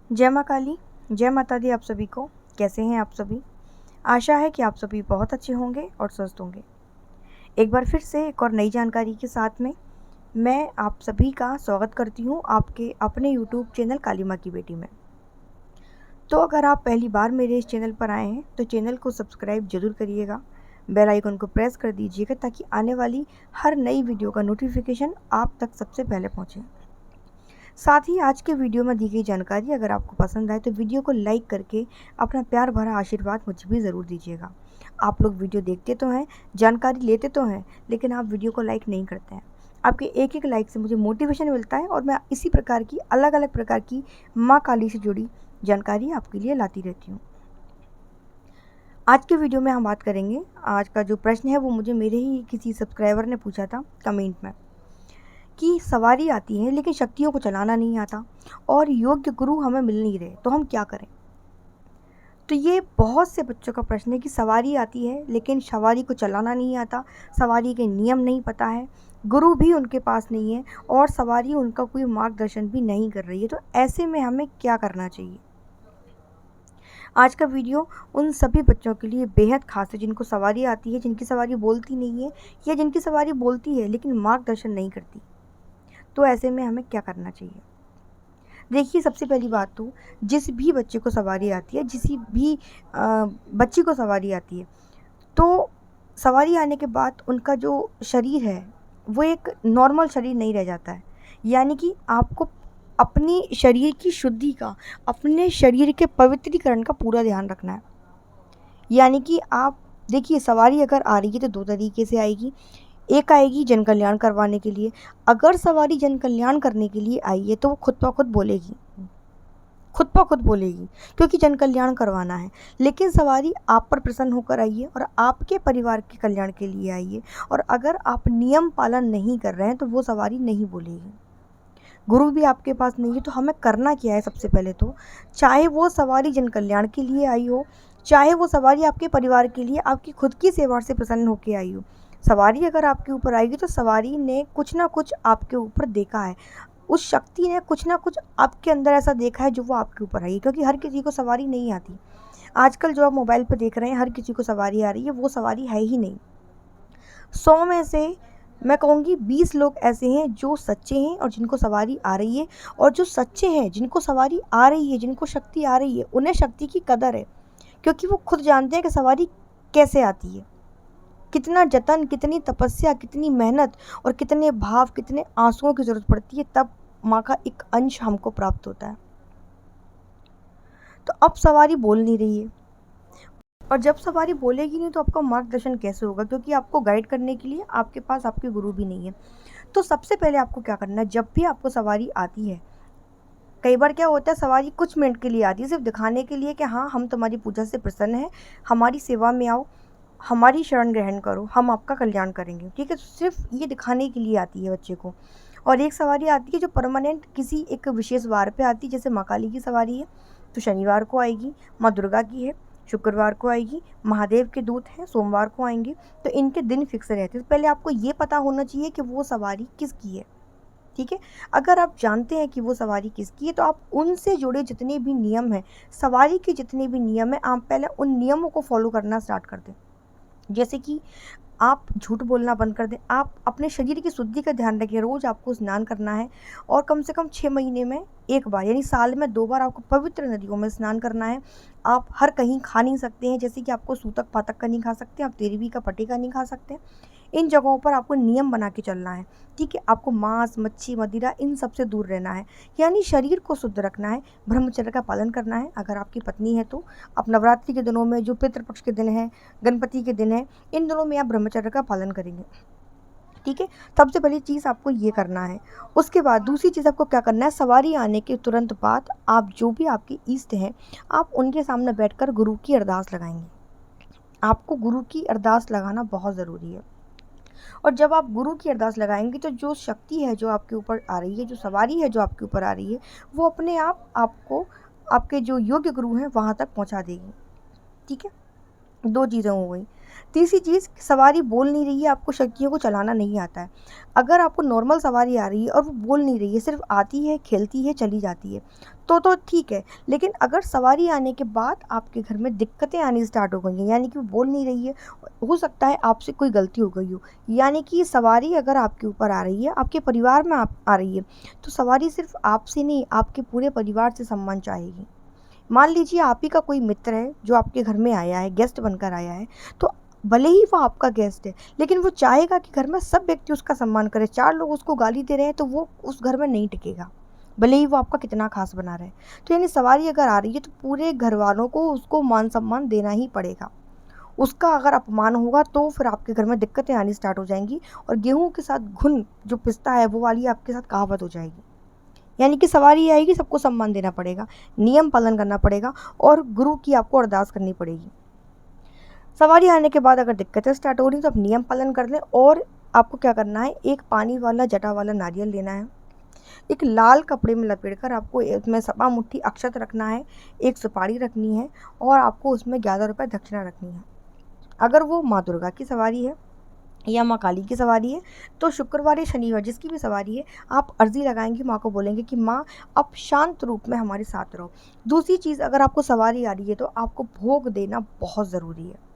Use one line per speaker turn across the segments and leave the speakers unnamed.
जय माँ काली, जय माता दी आप सभी को। कैसे हैं आप सभी? आशा है कि आप सभी बहुत अच्छे होंगे और स्वस्थ होंगे। एक बार फिर से एक और नई जानकारी के साथ में मैं आप सभी का स्वागत करती हूँ आपके अपने YouTube चैनल काली माँ की बेटी में। तो अगर आप पहली बार मेरे इस चैनल पर आए हैं तो चैनल को सब्सक्राइब जरूर करिएगा, बेल आइकन को प्रेस कर दीजिएगा ताकि आने वाली हर नई वीडियो का नोटिफिकेशन आप तक सबसे पहले पहुँचे। साथ ही आज के वीडियो में दी गई जानकारी अगर आपको पसंद आए तो वीडियो को लाइक करके अपना प्यार भरा आशीर्वाद मुझे भी ज़रूर दीजिएगा। आप लोग वीडियो देखते तो हैं, जानकारी लेते तो हैं, लेकिन आप वीडियो को लाइक नहीं करते हैं। आपके एक एक लाइक से मुझे मोटिवेशन मिलता है और मैं इसी प्रकार की अलग अलग प्रकार की माँ काली से जुड़ी जानकारी आपके लिए लाती रहती हूँ। आज के वीडियो में हम बात करेंगे, आज का जो प्रश्न है वो मुझे मेरे ही किसी सब्सक्राइबर ने पूछा था कमेंट में कि सवारी आती है लेकिन शक्तियों को चलाना नहीं आता और योग्य गुरु हमें मिल नहीं रहे, तो हम क्या करें। तो ये बहुत से बच्चों का प्रश्न है कि सवारी आती है लेकिन सवारी को चलाना नहीं आता, सवारी के नियम नहीं पता है, गुरु भी उनके पास नहीं है और सवारी उनका कोई मार्गदर्शन भी नहीं कर रही है। तो ऐसे में हमें क्या करना चाहिए। आज का वीडियो उन सभी बच्चों के लिए बेहद खास है जिनको सवारी आती है, जिनकी सवारी बोलती नहीं है या जिनकी सवारी बोलती है लेकिन मार्गदर्शन नहीं करती। तो ऐसे में हमें क्या करना चाहिए। देखिए, सबसे पहली बात तो जिस भी बच्चे को सवारी आती है, जिस भी बच्ची को सवारी आती है, तो सवारी आने के बाद उनका जो शरीर है वो एक नॉर्मल शरीर नहीं रह जाता है। यानी कि आपको अपनी शरीर की शुद्धि का, अपने शरीर के पवित्रीकरण का पूरा ध्यान रखना है। यानी कि आप देखिए, सवारी अगर आ रही है तो दो तरीके से आएगी। एक आएगी जन कल्याण करवाने के लिए। अगर सवारी जन कल्याण करने के लिए आई है तो वो खुद ब खुद बोलेगी, खुद ब खुद बोलेगी, क्योंकि जन कल्याण करवाना है। लेकिन सवारी आप पर प्रसन्न होकर आई है और आपके परिवार के कल्याण के लिए आई है, और अगर आप नियम पालन नहीं कर रहे हैं तो वो सवारी नहीं बोलेगी। गुरु भी आपके पास नहीं है, तो हमें करना क्या है। सबसे पहले तो चाहे वो सवारी जन कल्याण के लिए आई हो, चाहे वो सवारी आपके परिवार के लिए आपकी खुद की सेवा से प्रसन्न होकर आई हो, सवारी अगर आपके ऊपर आएगी तो सवारी ने कुछ ना कुछ आपके ऊपर देखा है, उस शक्ति ने कुछ ना कुछ आपके अंदर ऐसा देखा है जो वो आपके ऊपर आई है। क्योंकि हर किसी को सवारी नहीं आती। आजकल जो आप मोबाइल पर देख रहे हैं हर किसी को सवारी आ रही है, वो सवारी है ही नहीं। 100 में से मैं कहूँगी 20 लोग ऐसे हैं जो सच्चे हैं और जिनको सवारी आ रही है, और जो सच्चे हैं जिनको सवारी आ रही है, जिनको शक्ति आ रही है, उन्हें शक्ति की कदर है। क्योंकि वो खुद जानते हैं कि सवारी कैसे आती है, कितना जतन, कितनी तपस्या, कितनी मेहनत और कितने भाव, कितने आंसुओं की ज़रूरत पड़ती है, तब माँ का एक अंश हमको प्राप्त होता है। तो अब सवारी बोल नहीं रही है, और जब सवारी बोलेगी नहीं तो आपका मार्गदर्शन कैसे होगा, क्योंकि आपको गाइड करने के लिए आपके पास आपके गुरु भी नहीं है। तो सबसे पहले आपको क्या करना है, जब भी आपको सवारी आती है, कई बार क्या होता है सवारी कुछ मिनट के लिए आती है, सिर्फ दिखाने के लिए कि हाँ हम तुम्हारी पूजा से प्रसन्न हैं, हमारी सेवा में आओ, हमारी शरण ग्रहण करो, हम आपका कल्याण करेंगे। ठीक है, तो सिर्फ ये दिखाने के लिए आती है बच्चे को। और एक सवारी आती है जो परमानेंट किसी एक विशेष वार पे आती है, जैसे माँ काली की सवारी है तो शनिवार को आएगी, माँ दुर्गा की है शुक्रवार को आएगी, महादेव के दूत हैं सोमवार को आएंगे। तो इनके दिन फिक्स रहते हैं। तो पहले आपको ये पता होना चाहिए कि वो सवारी किसकी है। ठीक है, अगर आप जानते हैं कि वो सवारी किसकी है तो आप उनसे जुड़े जितने भी नियम हैं, सवारी के जितने भी नियम हैं, आप पहले उन नियमों को फॉलो करना स्टार्ट कर दें। जैसे कि आप झूठ बोलना बंद कर दें, आप अपने शरीर की शुद्धि का ध्यान रखें। रोज़ आपको स्नान करना है और कम से कम 6 महीने में एक बार, यानी साल में 2 बार आपको पवित्र नदियों में स्नान करना है। आप हर कहीं खा नहीं सकते हैं, जैसे कि आपको सूतक पातक का नहीं खा सकते, आप तेरहवीं का पट्टे का नहीं खा सकते। इन जगहों पर आपको नियम बना के चलना है। ठीक है, आपको मांस, मच्छी, मदिरा इन सब से दूर रहना है, यानी शरीर को शुद्ध रखना है, ब्रह्मचर्य का पालन करना है। अगर आपकी पत्नी है तो आप नवरात्रि के दिनों में, जो पितृपक्ष के दिन हैं, गणपति के दिन है, इन दिनों में आप ब्रह्मचर्य का पालन करेंगे। ठीक है, सबसे पहली चीज़ आपको ये करना है। उसके बाद दूसरी चीज़ आपको क्या करना है, सवारी आने के तुरंत बाद आप जो भी आपके इष्ट हैं, आप उनके सामने बैठकर गुरु की अरदास लगाएंगे। आपको गुरु की अरदास लगाना बहुत ज़रूरी है। और जब आप गुरु की अरदास लगाएंगे तो जो शक्ति है जो आपके ऊपर आ रही है, जो सवारी है जो आपके ऊपर आ रही है, वो अपने आप आपको आपके जो योग्य गुरु हैं वहाँ तक पहुँचा देगी। ठीक है, 2 चीज़ें हो गई। तीसरी चीज़, सवारी बोल नहीं रही है, आपको शक्तियों को चलाना नहीं आता है। अगर आपको नॉर्मल सवारी आ रही है और वो बोल नहीं रही है, सिर्फ़ आती है, खेलती है, चली जाती है, तो ठीक है। लेकिन अगर सवारी आने के बाद आपके घर में दिक्कतें आनी स्टार्ट हो गई हैं, यानी कि वो बोल नहीं रही है, हो सकता है आपसे कोई गलती हो गई हो, यानी कि सवारी अगर आपके ऊपर आ रही है, आपके परिवार में आप आ रही है, तो सवारी सिर्फ़ आपसे नहीं, आपके पूरे परिवार से सम्मान चाहेगी। मान लीजिए आप ही का कोई मित्र है जो आपके घर में आया है, गेस्ट बनकर आया है, तो भले ही वो आपका गेस्ट है, लेकिन वो चाहेगा कि घर में सब व्यक्ति उसका सम्मान करें। 4 लोग उसको गाली दे रहे हैं तो वो उस घर में नहीं टिकेगा, भले ही वो आपका कितना खास बना रहे। तो यानी सवारी अगर आ रही है तो पूरे घर वालों को उसको मान सम्मान देना ही पड़ेगा। उसका अगर अपमान होगा तो फिर आपके घर में दिक्कतें आनी स्टार्ट हो जाएंगी, और गेहूं के साथ घुन जो पिसता है वो वाली आपके साथ कहावत हो जाएगी। यानी कि सवारी आएगी, सबको सम्मान देना पड़ेगा, नियम पालन करना पड़ेगा, और गुरु की आपको अरदास करनी पड़ेगी। सवारी आने के बाद अगर दिक्कतें स्टार्ट हो रही तो आप नियम पालन कर लें, और आपको क्या करना है, एक पानी वाला जटा वाला नारियल लेना है, एक लाल कपड़े में लपेटकर आपको उसमें सवा मुट्ठी अक्षत रखना है, एक सुपारी रखनी है, और आपको उसमें 11 रुपये दक्षिणा रखनी है। अगर वो माँ दुर्गा की सवारी है या माँ काली की सवारी है, तो शुक्रवार या शनिवार जिसकी भी सवारी है, आप अर्जी लगाएंगे, माँ को बोलेंगे कि माँ आप शांत रूप में हमारे साथ रहो। दूसरी चीज़, अगर आपको सवारी आ रही है तो आपको भोग देना बहुत ज़रूरी है।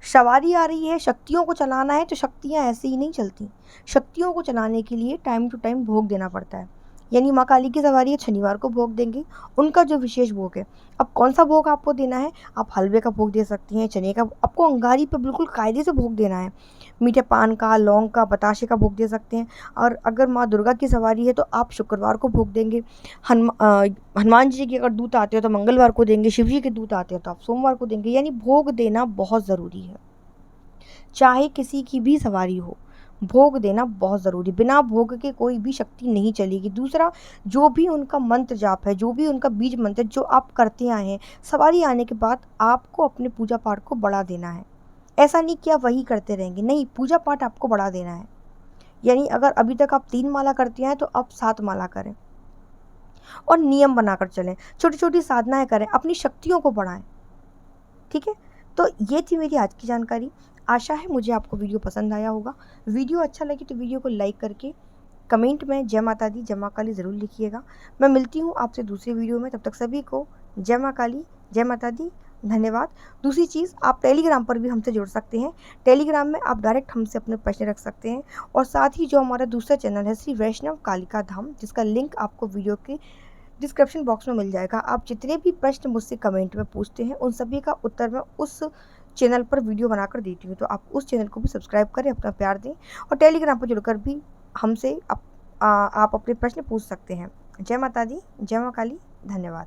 सवारी आ रही है, शक्तियों को चलाना है, तो शक्तियाँ ऐसे ही नहीं चलती। शक्तियों को चलाने के लिए टाइम टू टाइम भोग देना पड़ता है। यानी माँ काली की सवारी है, शनिवार को भोग देंगे, उनका जो विशेष भोग है। अब कौन सा भोग आपको देना है, आप हलवे का भोग दे सकती हैं, चने का, आपको अंगारी पे बिल्कुल कायदे से भोग देना है। मीठे पान का, लौंग का, बताशे का भोग दे सकते हैं। और अगर माँ दुर्गा की सवारी है तो आप शुक्रवार को भोग देंगे। हनुमान जी के अगर दूत आते हो तो मंगलवार को देंगे, शिव जी के दूत आते हैं तो आप सोमवार को देंगे। यानी भोग देना बहुत ज़रूरी है, चाहे किसी की भी सवारी हो, भोग देना बहुत ज़रूरी। बिना भोग के कोई भी शक्ति नहीं चलेगी। दूसरा, जो भी उनका मंत्र जाप है, जो भी उनका बीज मंत्र जो आप करते आए हैं, सवारी आने के बाद आपको अपने पूजा पाठ को बढ़ा देना है। ऐसा नहीं कि आप वही करते रहेंगे, नहीं, पूजा पाठ आपको बढ़ा देना है। यानी अगर अभी तक आप 3 माला करते हैं तो अब 7 माला करें, और नियम बनाकर चलें, छोटी छोटी साधनाएं करें, अपनी शक्तियों को बढ़ाएं। ठीक है, तो ये थी मेरी आज की जानकारी। आशा है मुझे आपको वीडियो पसंद आया होगा। वीडियो अच्छा लगे तो वीडियो को लाइक करके कमेंट में जय माता दी, जय माँ काली ज़रूर लिखिएगा। मैं मिलती हूँ आपसे दूसरे वीडियो में, तब तक सभी को जय माँ काली, जय माता दी, धन्यवाद। दूसरी चीज़, आप टेलीग्राम पर भी हमसे जुड़ सकते हैं। टेलीग्राम में आप डायरेक्ट हमसे अपने प्रश्न रख सकते हैं, और साथ ही जो हमारा दूसरा चैनल है श्री वैष्णव कालिका धाम, जिसका लिंक आपको वीडियो के डिस्क्रिप्शन बॉक्स में मिल जाएगा। आप जितने भी प्रश्न मुझसे कमेंट में पूछते हैं उन सभी का उत्तर मैं उस चैनल पर वीडियो बनाकर देती हूँ, तो आप उस चैनल को भी सब्सक्राइब करें, अपना प्यार दें, और टेलीग्राम पर जुड़कर भी हमसे आप अपने प्रश्न पूछ सकते हैं। जय माता दी, जय माँ काली, धन्यवाद।